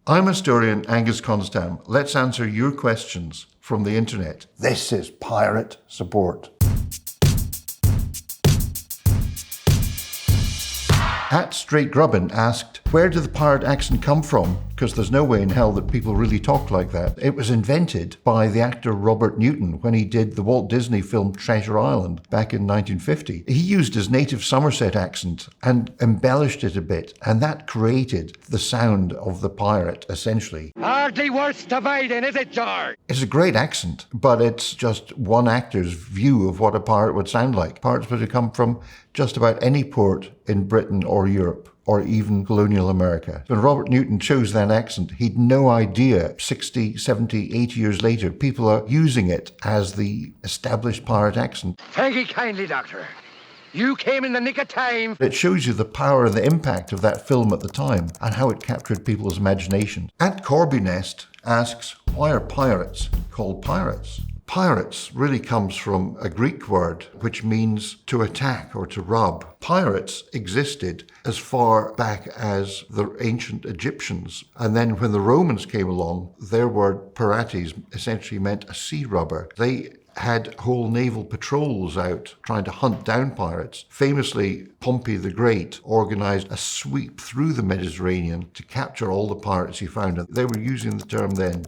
I'm historian Angus Konstam. Let's answer your questions from the internet. This is Pirate Support. At Straight Grubbin asked, where did the pirate accent come from? Because there's no way in hell that people really talk like that. It was invented by the actor Robert Newton when he did the Walt Disney film Treasure Island back in 1950. He used his native Somerset accent and embellished it a bit, and that created the sound of the pirate, essentially. Hardly worth dividing, is it, George? It's a great accent, but it's just one actor's view of what a pirate would sound like. Pirates would have come from just about any port in Britain or Europe, or even colonial America. When Robert Newton chose that accent, he'd no idea 60, 70, 80 years later, people are using it as the established pirate accent. Thank you kindly, Doctor. You came in the nick of time. It shows you the power and the impact of that film at the time and how it captured people's imagination. At Corby Nest asks, why are pirates called pirates? Pirates really comes from a Greek word which means to attack or to rob. Pirates existed as far back as the ancient Egyptians. And then when the Romans came along, their word pirates essentially meant a sea robber. They had whole naval patrols out trying to hunt down pirates. Famously, Pompey the Great organized a sweep through the Mediterranean to capture all the pirates he found. And they were using the term then,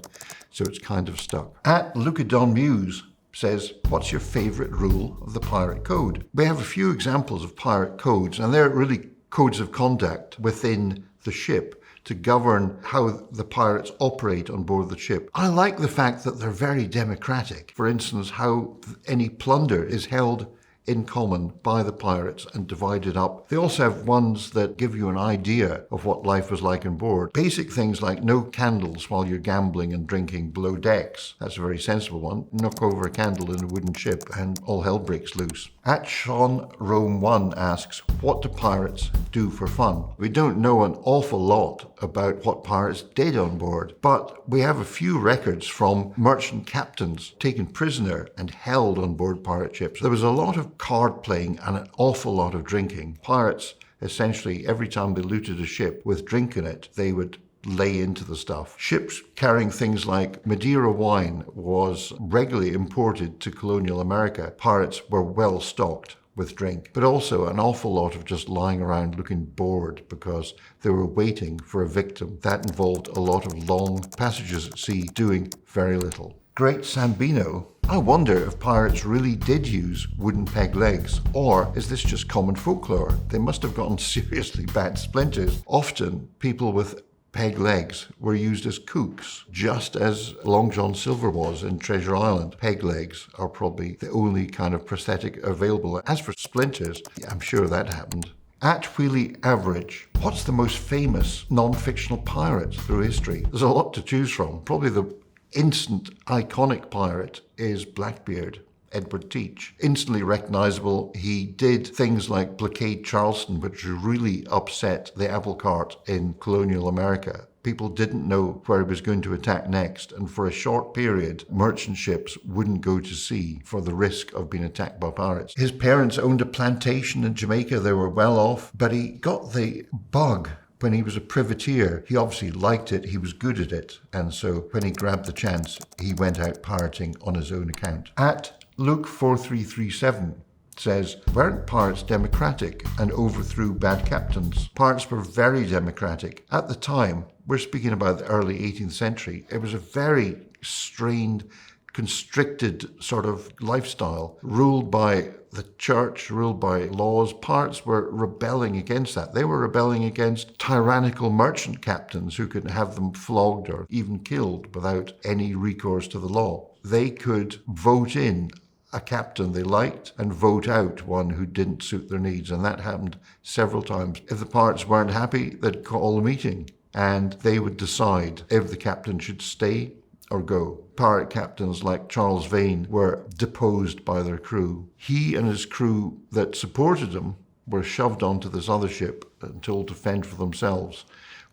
so it's kind of stuck. At Luca Don Muse says, what's your favorite rule of the pirate code? We have a few examples of pirate codes, and they're really codes of conduct within the ship to govern how the pirates operate on board the ship. I like the fact that they're very democratic. For instance, how any plunder is held in common by the pirates and divided up. They also have ones that give you an idea of what life was like on board. Basic things like no candles while you're gambling and drinking below decks. That's a very sensible one. Knock over a candle in a wooden ship and all hell breaks loose. At Sean Rome 1 asks, what do pirates do for fun? We don't know an awful lot about what pirates did on board, but we have a few records from merchant captains taken prisoner and held on board pirate ships. There was a lot of card playing and an awful lot of drinking. Pirates, essentially, every time they looted a ship with drink in it, they would lay into the stuff. Ships carrying things like Madeira wine was regularly imported to colonial America. Pirates were well stocked with drink, but also an awful lot of just lying around looking bored because they were waiting for a victim. That involved a lot of long passages at sea doing very little. Great Sambino, I wonder if pirates really did use wooden peg legs, or is this just common folklore? They must have gotten seriously bad splinters. Often people with peg legs were used as cooks, just as Long John Silver was in Treasure Island. Peg legs are probably the only kind of prosthetic available. As for splinters, I'm sure that happened. At Wheelie Average, what's the most famous non-fictional pirate through history? There's a lot to choose from. Probably the instant iconic pirate is Blackbeard, Edward Teach. Instantly recognizable, he did things like blockade Charleston, which really upset the apple cart in colonial America. People didn't know where he was going to attack next, and for a short period, merchant ships wouldn't go to sea for the risk of being attacked by pirates. His parents owned a plantation in Jamaica. They were well off, but he got the bug when he was a privateer. He obviously liked it, he was good at it, and so when he grabbed the chance, he went out pirating on his own account. At Luke 4337 says, weren't pirates democratic and overthrew bad captains? Pirates were very democratic. At the time, we're speaking about the early 18th century, it was a very strained, constricted sort of lifestyle, ruled by the church, ruled by laws. Pirates were rebelling against that. They were rebelling against tyrannical merchant captains who could have them flogged or even killed without any recourse to the law. They could vote in a captain they liked and vote out one who didn't suit their needs, and that happened several times. If the pirates weren't happy, they'd call a meeting and they would decide if the captain should stay or go. Pirate captains like Charles Vane were deposed by their crew. He and his crew that supported him were shoved onto this other ship and told to fend for themselves,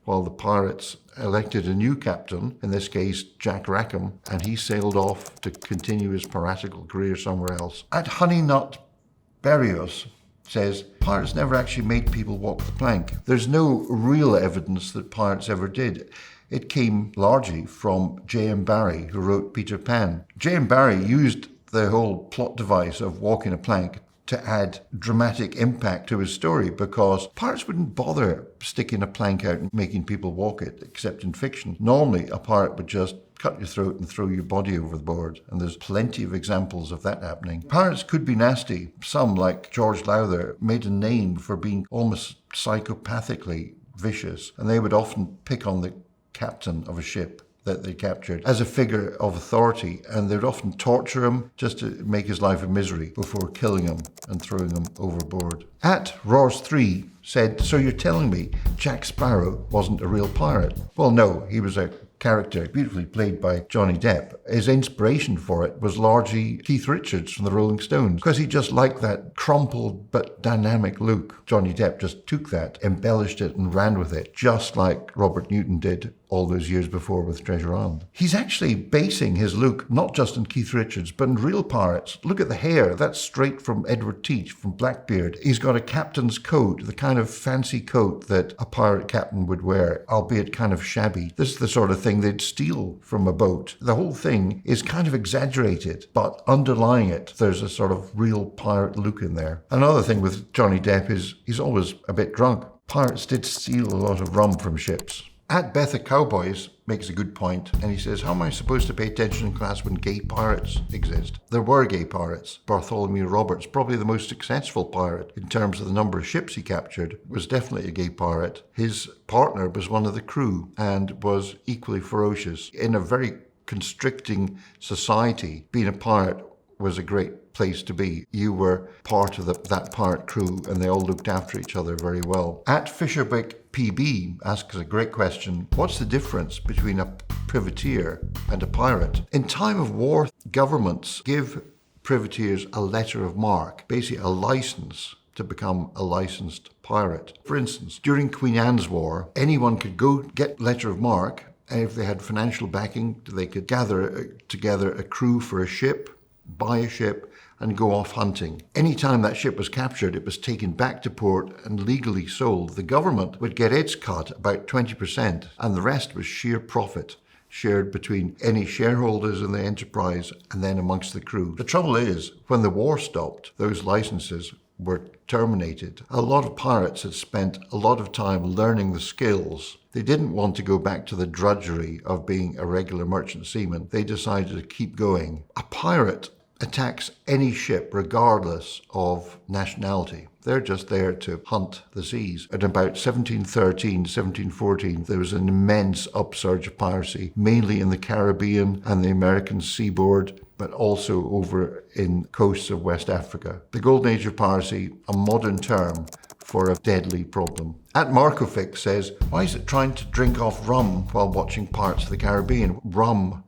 while the pirates elected a new captain, in this case Jack Rackham, and he sailed off to continue his piratical career somewhere else. At Honey Nut Berrios says, pirates never actually made people walk the plank. There's no real evidence that pirates ever did. It came largely from J.M. Barrie, who wrote Peter Pan. J.M. Barrie used the whole plot device of walking a plank to add dramatic impact to his story, because pirates wouldn't bother sticking a plank out and making people walk it, except in fiction. Normally, a pirate would just cut your throat and throw your body overboard, and there's plenty of examples of that happening. Pirates could be nasty. Some, like George Lowther, made a name for being almost psychopathically vicious, and they would often pick on the captain of a ship that they captured as a figure of authority, and they'd often torture him just to make his life a misery before killing him and throwing him overboard. At Ross3 said, so you're telling me Jack Sparrow wasn't a real pirate? Well, no, he was a character beautifully played by Johnny Depp. His inspiration for it was largely Keith Richards from the Rolling Stones, because he just liked that crumpled but dynamic look. Johnny Depp just took that, embellished it, and ran with it, just like Robert Newton did all those years before with Treasure Island. He's actually basing his look not just on Keith Richards, but in real pirates. Look at the hair. That's straight from Edward Teach, from Blackbeard. He's got a captain's coat, the kind of fancy coat that a pirate captain would wear, albeit kind of shabby. This is the sort of thing they'd steal from a boat. The whole thing is kind of exaggerated, but underlying it, there's a sort of real pirate look in there. Another thing with Johnny Depp is he's always a bit drunk. Pirates did steal a lot of rum from ships. At Betha Cowboys makes a good point, and he says, how am I supposed to pay attention in class when gay pirates exist? There were gay pirates. Bartholomew Roberts, probably the most successful pirate in terms of the number of ships he captured, was definitely a gay pirate. His partner was one of the crew and was equally ferocious. In a very constricting society, being a pirate was a great place to be. You were part of that pirate crew, and they all looked after each other very well. At Fisherbeck PB asks a great question. What's the difference between a privateer and a pirate? In time of war, governments give privateers a letter of marque, basically a license to become a licensed pirate. For instance, during Queen Anne's War, anyone could go get letter of marque, and if they had financial backing, they could gather together a crew for a ship, buy a ship, and go off hunting. Anytime that ship was captured, it was taken back to port and legally sold. The government would get its cut, about 20%, and the rest was sheer profit, shared between any shareholders in the enterprise and then amongst the crew. The trouble is, when the war stopped, those licenses were terminated. A lot of pirates had spent a lot of time learning the skills. They didn't want to go back to the drudgery of being a regular merchant seaman. They decided to keep going. A pirate attacks any ship regardless of nationality. They're just there to hunt the seas. At about 1713, 1714, there was an immense upsurge of piracy, mainly in the Caribbean and the American seaboard, but also over in coasts of West Africa. The Golden Age of Piracy, a modern term for a deadly problem. At Markovic says, why is it trying to drink off rum while watching Pirates of the Caribbean? Rum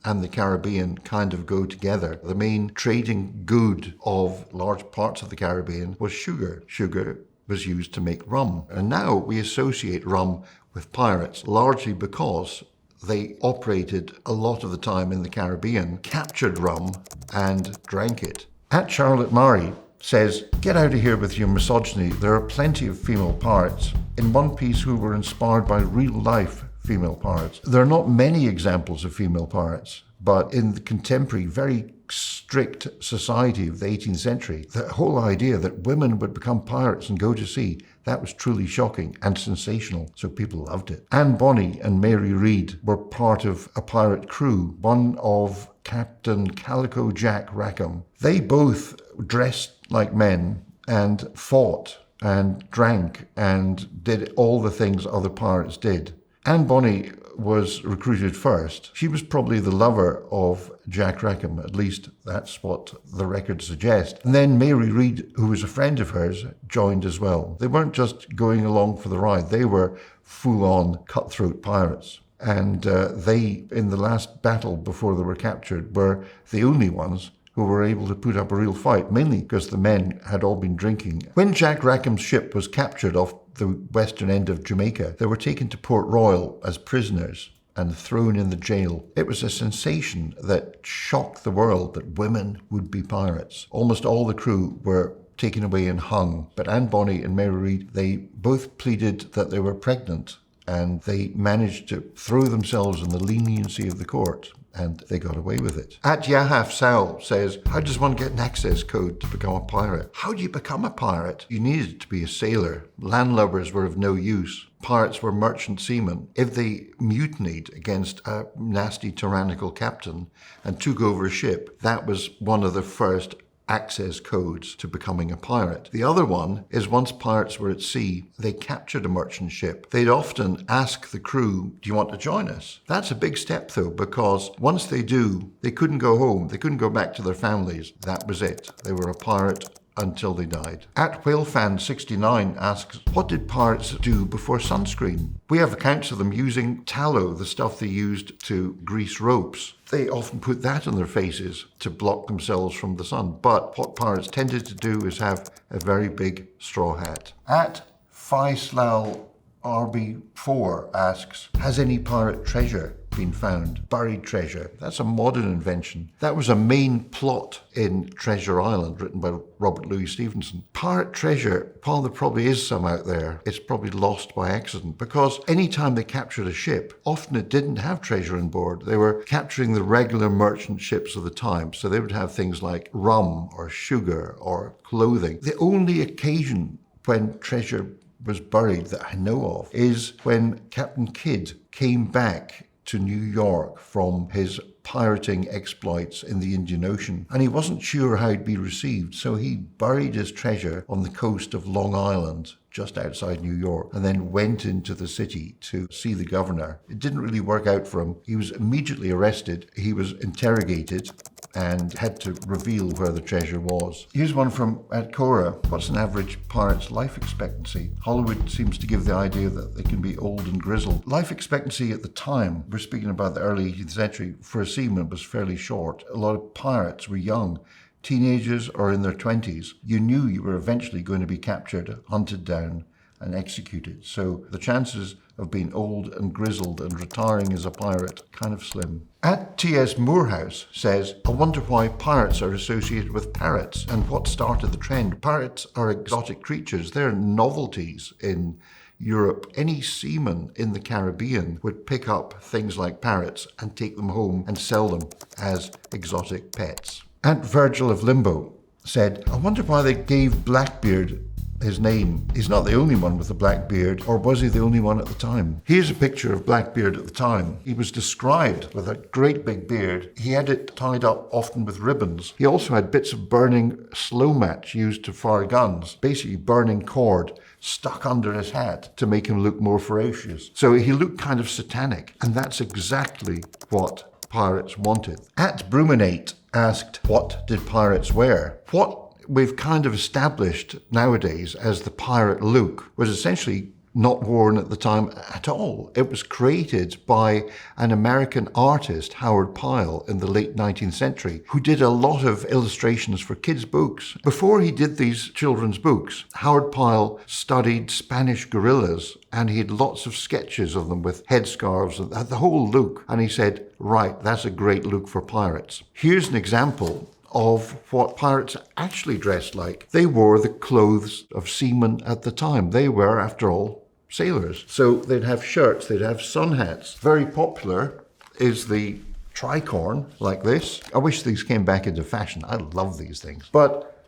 and the Caribbean kind of go together. The main trading good of large parts of the Caribbean was sugar. Sugar was used to make rum. And now we associate rum with pirates, largely because they operated a lot of the time in the Caribbean, captured rum and drank it. At Charlotte Murray says, get out of here with your misogyny. There are plenty of female pirates in One Piece who were inspired by real-life female pirates. There are not many examples of female pirates, but in the contemporary, very strict society of the 18th century, the whole idea that women would become pirates and go to sea, that was truly shocking and sensational, so people loved it. Anne Bonny and Mary Read were part of a pirate crew, one of Captain Calico Jack Rackham. They both dressed like men and fought and drank and did all the things other pirates did. Anne Bonny was recruited first. She was probably the lover of Jack Rackham, at least that's what the records suggest. And then Mary Read, who was a friend of hers, joined as well. They weren't just going along for the ride, they were full-on cutthroat pirates. And they, in the last battle before they were captured, were the only ones who were able to put up a real fight, mainly because the men had all been drinking. When Jack Rackham's ship was captured off the western end of Jamaica, they were taken to Port Royal as prisoners and thrown in the jail. It was a sensation that shocked the world that women would be pirates. Almost all the crew were taken away and hung, but Anne Bonny and Mary Read, they both pleaded that they were pregnant and they managed to throw themselves in the leniency of the court, and they got away with it. At Yahaf Sal says, how does one get an access code to become a pirate? How do you become a pirate? You needed to be a sailor. Landlubbers were of no use. Pirates were merchant seamen. If they mutinied against a nasty tyrannical captain and took over a ship, that was one of the first access codes to becoming a pirate. The other one is once pirates were at sea, they captured a merchant ship. They'd often ask the crew, do you want to join us? That's a big step though, because once they do, they couldn't go home. They couldn't go back to their families. That was it. They were a pirate until they died. At WhaleFan69 asks, what did pirates do before sunscreen? We have accounts of them using tallow, the stuff they used to grease ropes. They often put that on their faces to block themselves from the sun. But what pirates tended to do is have a very big straw hat. At Faislal RB4 asks, has any pirate treasure been found? Buried treasure. That's a modern invention. That was a main plot in Treasure Island, written by Robert Louis Stevenson. Pirate treasure, while there probably is some out there, it's probably lost by accident, because anytime they captured a ship, often it didn't have treasure on board. They were capturing the regular merchant ships of the time, so they would have things like rum or sugar or clothing. The only occasion when treasure was buried that I know of is when Captain Kidd came back to New York from his pirating exploits in the Indian Ocean, and he wasn't sure how he'd be received, so he buried his treasure on the coast of Long Island, just outside New York, and then went into the city to see the governor. It didn't really work out for him. He was immediately arrested. He was interrogated and had to reveal where the treasure was. Here's one from at Cora. What's an average pirate's life expectancy? Hollywood seems to give the idea that they can be old and grizzled. Life expectancy at the time, we're speaking about the early 18th century, for a seaman was fairly short. A lot of pirates were young, teenagers or in their 20s. You knew you were eventually going to be captured, hunted down, and executed. So the chances of being old and grizzled and retiring as a pirate, kind of slim. At T.S. Morehouse says, I wonder why pirates are associated with parrots and what started the trend. Parrots are exotic creatures. They're novelties in Europe. Any seaman in the Caribbean would pick up things like parrots and take them home and sell them as exotic pets. At Virgil of Limbo said, I wonder why they gave Blackbeard his name. He's not the only one with a black beard, or was he the only one at the time? Here's a picture of Blackbeard at the time. He was described with a great big beard. He had it tied up often with ribbons. He also had bits of burning slow match used to fire guns, basically burning cord stuck under his hat to make him look more ferocious. So he looked kind of satanic, and that's exactly what pirates wanted. At Bruminate asked, what did pirates wear? What we've kind of established nowadays as the pirate look was essentially not worn at the time at all. It was created by an American artist, Howard Pyle, in the late 19th century, who did a lot of illustrations for kids' books. Before he did these children's books, Howard Pyle studied Spanish guerrillas, and he had lots of sketches of them with headscarves and the whole look. And he said, right, that's a great look for pirates. Here's an example of what pirates actually dressed like. They wore the clothes of seamen at the time. They were, after all, sailors. So they'd have shirts, they'd have sun hats. Very popular is the tricorn, like this. I wish these came back into fashion. I love these things. But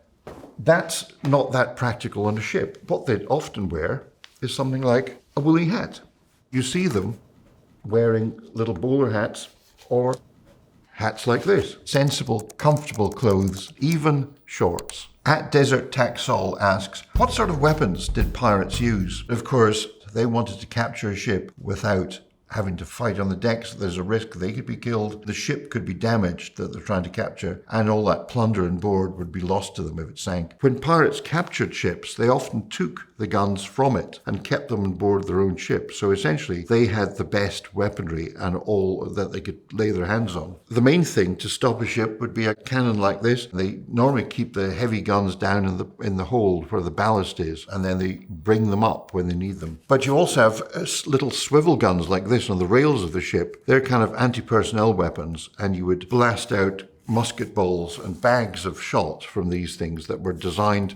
that's not that practical on a ship. What they'd often wear is something like a woolly hat. You see them wearing little bowler hats or hats like this. Sensible, comfortable clothes, even shorts. At Desert Taxol asks, what sort of weapons did pirates use? Of course, they wanted to capture a ship without having to fight on the decks. There's a risk they could be killed, the ship could be damaged that they're trying to capture, and all that plunder on board would be lost to them if it sank. When pirates captured ships, they often took the guns from it and kept them on board their own ship. So essentially, they had the best weaponry and all that they could lay their hands on. The main thing to stop a ship would be a cannon like this. They normally keep the heavy guns down in the hold where the ballast is, and then they bring them up when they need them. But you also have little swivel guns like this on the rails of the ship. They're kind of anti-personnel weapons, and you would blast out musket balls and bags of shot from these things that were designed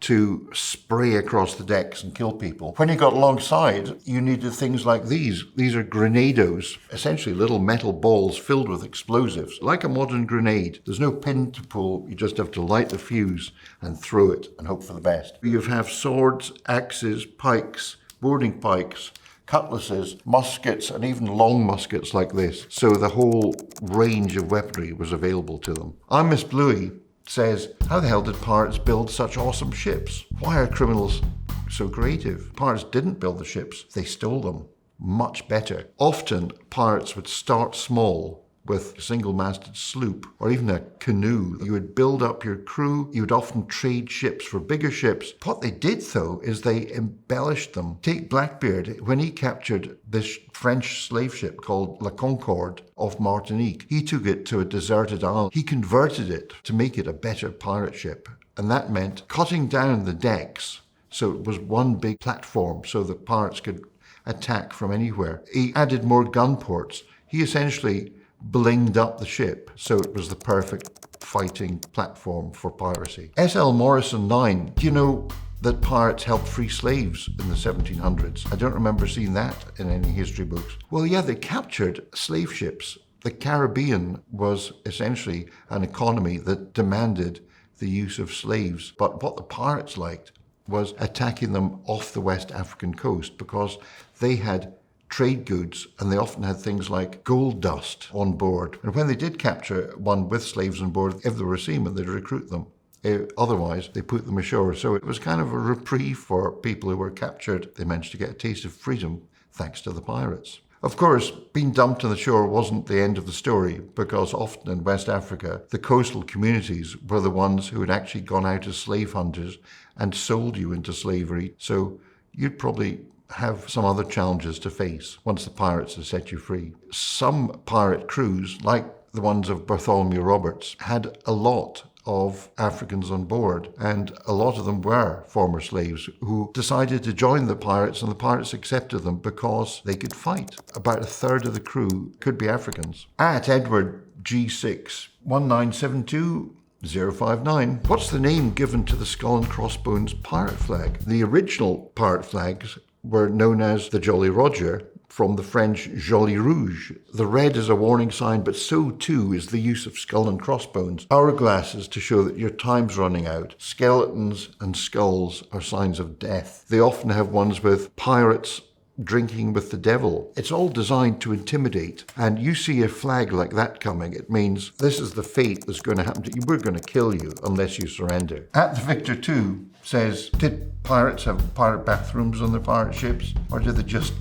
to spray across the decks and kill people. When you got alongside, you needed things like these. These are grenados, essentially little metal balls filled with explosives, like a modern grenade. There's no pin to pull, you just have to light the fuse and throw it and hope for the best. You have swords, axes, pikes, boarding pikes, cutlasses, muskets, and even long muskets like this. So the whole range of weaponry was available to them. I'm Miss Bluey says, how the hell did pirates build such awesome ships? Why are criminals so creative? Pirates didn't build the ships, they stole them. Much better. Often, pirates would start small with a single-masted sloop or even a canoe. You would build up your crew. You would often trade ships for bigger ships. What they did, though, is they embellished them. Take Blackbeard. When he captured this French slave ship called La Concorde off Martinique, he took it to a deserted island. He converted it to make it a better pirate ship. And that meant cutting down the decks so it was one big platform so the pirates could attack from anywhere. He added more gun ports. He essentially blinged up the ship so it was the perfect fighting platform for piracy. S.L. Morrison 9. Do you know that pirates helped free slaves in the 1700s? I don't remember seeing that in any history books. Well, yeah, they captured slave ships. The Caribbean was essentially an economy that demanded the use of slaves. But what the pirates liked was attacking them off the West African coast because they had trade goods, and they often had things like gold dust on board. And when they did capture one with slaves on board, if they were seamen, they'd recruit them. Otherwise, they put them ashore. So it was kind of a reprieve for people who were captured. They managed to get a taste of freedom thanks to the pirates. Of course, being dumped on the shore wasn't the end of the story, because often in West Africa, the coastal communities were the ones who had actually gone out as slave hunters and sold you into slavery. So you'd probably have some other challenges to face once the pirates had set you free. Some pirate crews, like the ones of Bartholomew Roberts, had a lot of Africans on board, and a lot of them were former slaves who decided to join the pirates, and the pirates accepted them because they could fight. About a third of the crew could be Africans. At Edward G6 1972 059. What's the name given to the skull and crossbones pirate flag? The original pirate flags were known as the Jolly Roger, from the French Jolly Rouge. The red is a warning sign, but so too is the use of skull and crossbones. Hourglasses to show that your time's running out. Skeletons and skulls are signs of death. They often have ones with pirates drinking with the devil. It's all designed to intimidate. And you see a flag like that coming, it means this is the fate that's going to happen to you. We're going to kill you unless you surrender. At the Victor 2 says, did pirates have pirate bathrooms on their pirate ships? Or did they just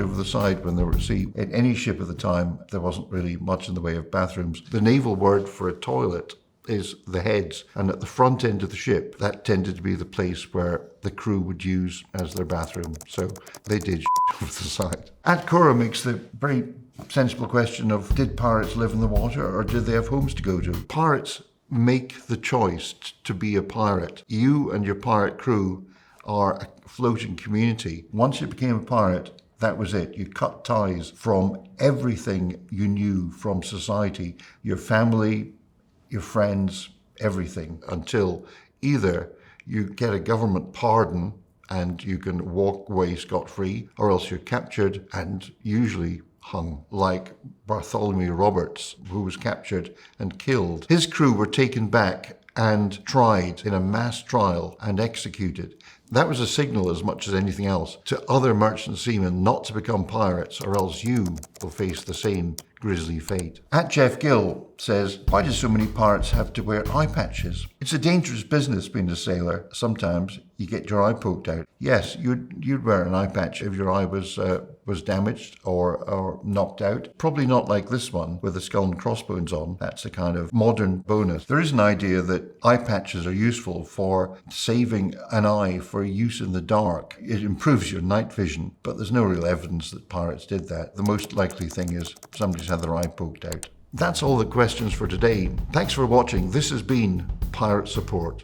over the side when they were at sea? In any ship at the time, there wasn't really much in the way of bathrooms. The naval word for a toilet is the heads, and at the front end of the ship, that tended to be the place where the crew would use as their bathroom. So they did over the side. At Cora makes the very sensible question of, did pirates live in the water or did they have homes to go to? Pirates make the choice to be a pirate. You and your pirate crew are a floating community. Once you became a pirate, that was it. You cut ties from everything you knew from society, your family, your friends, everything, until either you get a government pardon and you can walk away scot-free, or else you're captured and usually hung, like Bartholomew Roberts, who was captured and killed. His crew were taken back and tried in a mass trial and executed. That was a signal, as much as anything else, to other merchant seamen not to become pirates, or else you will face the same grisly fate. At Jeff Gill says, why do so many pirates have to wear eye patches? It's a dangerous business being a sailor. Sometimes you get your eye poked out. Yes, you'd wear an eye patch if your eye was damaged or knocked out. Probably not like this one with the skull and crossbones on. That's a kind of modern bonus. There is an idea that eye patches are useful for saving an eye for use in the dark. It improves your night vision, but there's no real evidence that pirates did that. The most likely thing is somebody's had their eye poked out. That's all the questions for today. Thanks for watching. This has been Pirate Support.